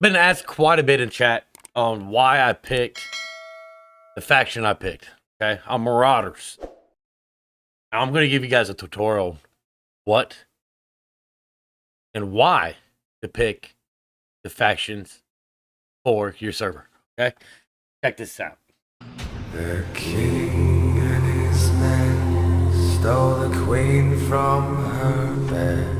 Been asked quite a bit in chat on why I picked the faction I picked. Okay, I'm Marauders. Now I'm going to give you guys a tutorial what and why to pick the factions for your server. Okay, check this out. The king and his men stole the queen from her bed.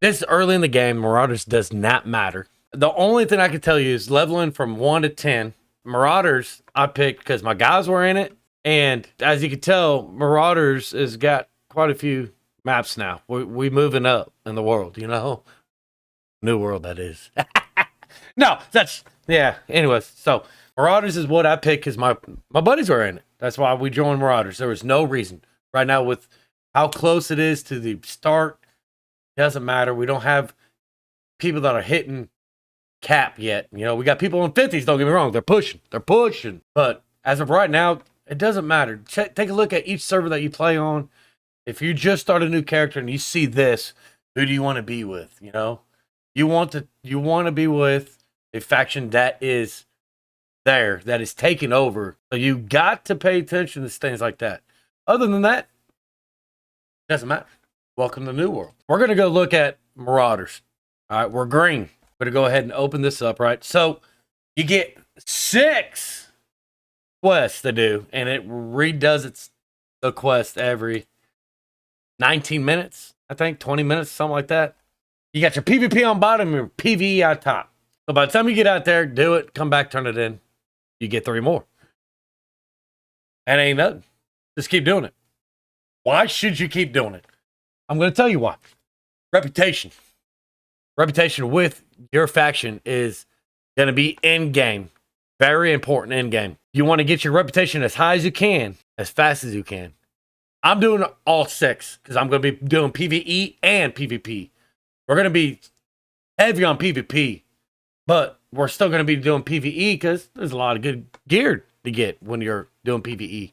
This is early in the game. Marauders does not matter. The only thing I can tell you is leveling from 1 to 10. Marauders I picked because my guys were in it. And as you can tell, Marauders has got quite a few maps now. We moving up in the world, you know? New world, that is. No, that's, yeah. Anyways, so Marauders is what I picked because my buddies were in it. That's why we joined Marauders. There was no reason. Right now, with how close it is to the start, doesn't matter. We don't have people that are hitting cap yet. You know, we got people in 50s, don't get me wrong. They're pushing. But as of right now, it doesn't matter. Take a look at each server that you play on. If you just start a new character and you see this, who do you want to be with? You know, you want to be with a faction that is there, that is taking over. So you got to pay attention to things like that. Other than that, it doesn't matter. Welcome to the new world. We're going to go look at Marauders. All right, we're green. We're going to go ahead and open this up, right? So you get 6 quests to do, and it redoes the quest every 19 minutes, I think, 20 minutes, something like that. You got your PvP on bottom and your PvE on top. So by the time you get out there, do it, come back, turn it in, you get 3 more. That ain't nothing. Just keep doing it. Why should you keep doing it? I'm going to tell you why. Reputation. Reputation with your faction is going to be in-game. Very important in-game. You want to get your reputation as high as you can, as fast as you can. I'm doing all 6 because I'm going to be doing PvE and PvP. We're going to be heavy on PvP, but we're still going to be doing PvE because there's a lot of good gear to get when you're doing PvE.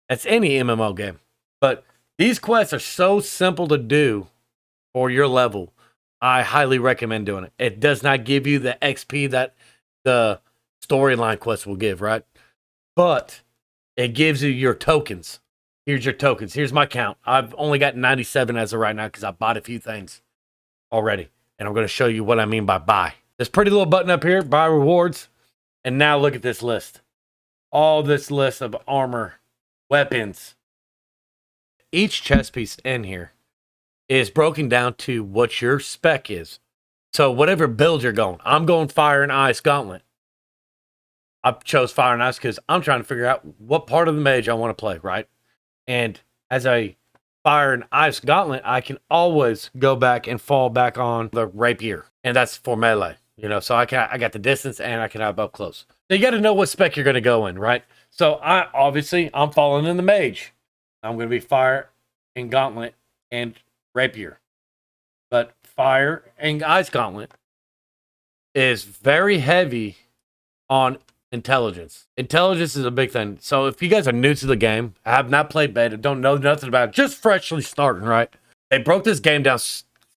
That's any MMO game. But these quests are so simple to do for your level. I highly recommend doing it. It does not give you the XP that the storyline quest will give, right? But it gives you your tokens. Here's your tokens. Here's my count. I've only got 97 as of right now because I bought a few things already. And I'm going to show you what I mean by buy. This pretty little button up here, buy rewards. And now look at this list. All this list of armor, weapons. Each chest piece in here is broken down to what your spec is. So whatever build you're going, I'm going Fire and Ice Gauntlet. I chose Fire and Ice because I'm trying to figure out what part of the mage I want to play, right? And as a Fire and Ice Gauntlet, I can always go back and fall back on the Rapier. And that's for melee, you know, so I got the distance and I can have up close. So you got to know what spec you're going to go in, right? So I'm falling in the mage. I'm going to be Fire and Gauntlet and Rapier. But Fire and Ice Gauntlet is very heavy on intelligence. Intelligence is a big thing. So if you guys are new to the game, have not played beta, don't know nothing about it, just freshly starting, right? They broke this game down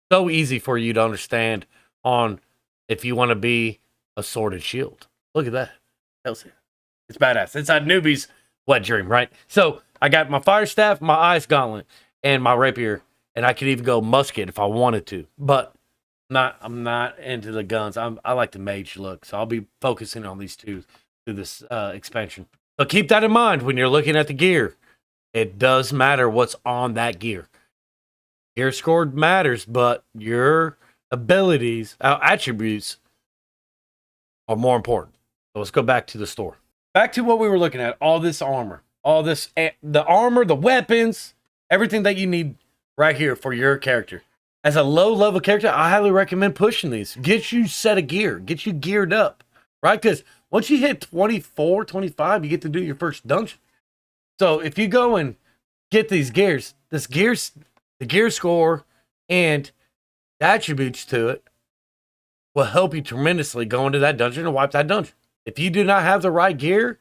so easy for you to understand on if you want to be a sword and shield. Look at that. It's badass. It's a newbie's wet dream, right? So I got my Fire Staff, my Ice Gauntlet, and my Rapier, and I could even go musket if I wanted to. But I'm not into the guns. I like the mage look, so I'll be focusing on these two through this expansion. So keep that in mind when you're looking at the gear. It does matter what's on that gear. Gear score matters, but your abilities, attributes are more important. So let's go back to the store. Back to what we were looking at. All this armor. All this, the armor, the weapons, everything that you need right here for your character. As a low-level character, I highly recommend pushing these. Get you set of gear. Get you geared up, right? Because once you hit 24, 25, you get to do your first dungeon. So if you go and get these gears, the gear score and the attributes to it will help you tremendously go into that dungeon and wipe that dungeon. If you do not have the right gear,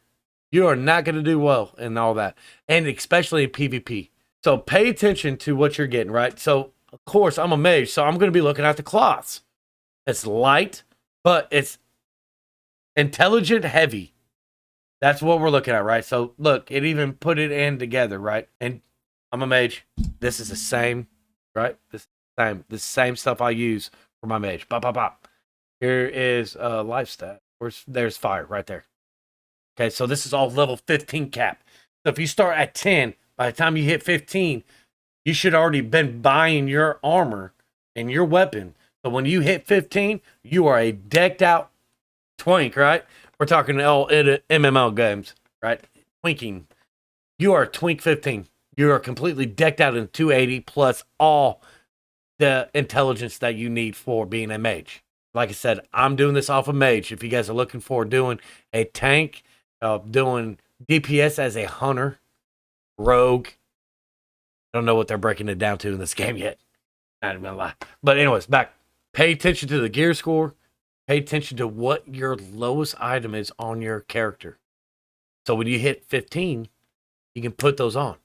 you are not going to do well in all that. And especially in PvP. So pay attention to what you're getting, right? So of course, I'm a mage, so I'm going to be looking at the cloths. It's light, but it's intelligent heavy. That's what we're looking at, right? So look, it even put it in together, right? And I'm a mage. This is the same, right? The same stuff I use for my mage. Bop, bop, bop. Here is life stat. There's fire right there. Okay, so this is all level 15 cap. So if you start at 10, by the time you hit 15, you should already been buying your armor and your weapon. So when you hit 15, you are a decked out twink, right? We're talking all MMO games, right? Twinking. You are twink 15. You are completely decked out in 280 plus all the intelligence that you need for being a mage. Like I said, I'm doing this off of mage. If you guys are looking for doing a tank, doing DPS as a hunter, rogue, I don't know what they're breaking it down to in this game yet. Not even gonna lie. But anyways, back. Pay attention to the gear score. Pay attention to what your lowest item is on your character. So when you hit 15, you can put those on.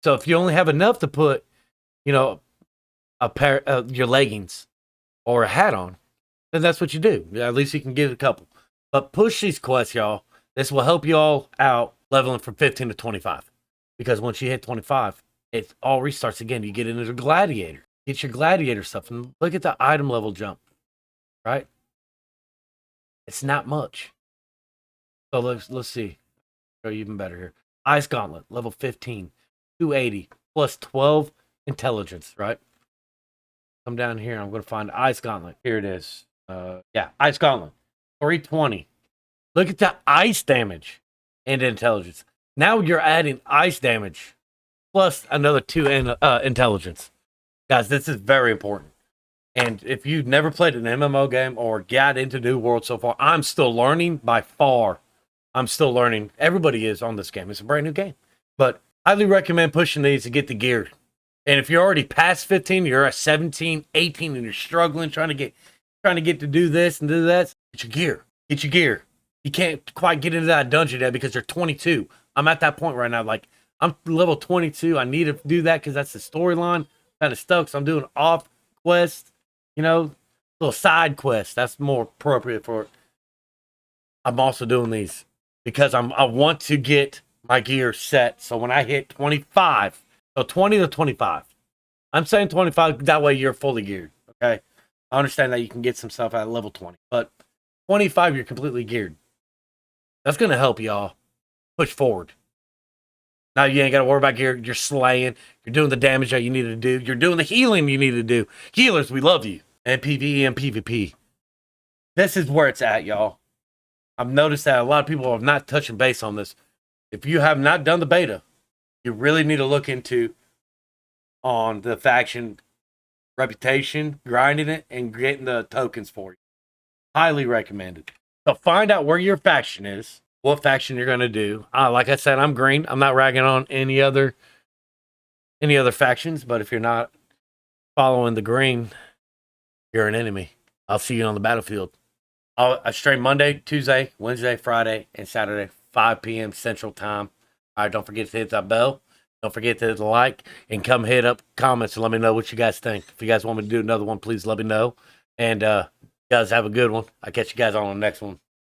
So if you only have enough to put, a pair of your leggings or a hat on, then that's what you do. At least you can get a couple. But push these quests, y'all. This will help you all out leveling from 15 to 25. Because once you hit 25, it all restarts again. You get into the gladiator. Get your gladiator stuff and look at the item level jump. Right? It's not much. So let's see. Show you even better here. Ice Gauntlet, level 15, 280, plus 12 intelligence, right? Come down here. I'm going to find Ice Gauntlet. Here it is. Ice Gauntlet, 320. Look at the ice damage and intelligence. Now you're adding ice damage plus another 2 intelligence. Guys, this is very important. And if you've never played an MMO game or got into New World so far, I'm still learning by far. I'm still learning. Everybody is on this game. It's a brand new game. But I highly recommend pushing these to get the gear. And if you're already past 15, you're at 17, 18, and you're struggling, trying to get to do this and do that, get your gear. Get your gear. You can't quite get into that dungeon yet because you're 22. I'm at that point right now. Like, I'm level 22. I need to do that because that's the storyline. Kind of stuck. So I'm doing off quests. Little side quests. That's more appropriate for it. I'm also doing these because I want to get my gear set. So when I hit 25, so 20 to 25, I'm saying 25. That way you're fully geared. Okay. I understand that you can get some stuff at level 20, but 25, you're completely geared. That's going to help y'all push forward. Now you ain't got to worry about gear. You're slaying. You're doing the damage that you need to do. You're doing the healing you need to do. Healers, we love you. And PvE and PvP. This is where it's at, y'all. I've noticed that a lot of people are not touching base on this. If you have not done the beta, you really need to look into on the faction reputation, grinding it, and getting the tokens for you. Highly recommended. So find out where your faction is, what faction you're going to do. Like I said, I'm green. I'm not ragging on any other factions, but if you're not following the green, you're an enemy. I'll see you on the battlefield. I stream Monday, Tuesday, Wednesday, Friday, and Saturday, 5 p.m. Central Time. All right, don't forget to hit that bell. Don't forget to hit the like, and come hit up comments and let me know what you guys think. If you guys want me to do another one, please let me know. And guys, have a good one. I'll catch you guys on the next one.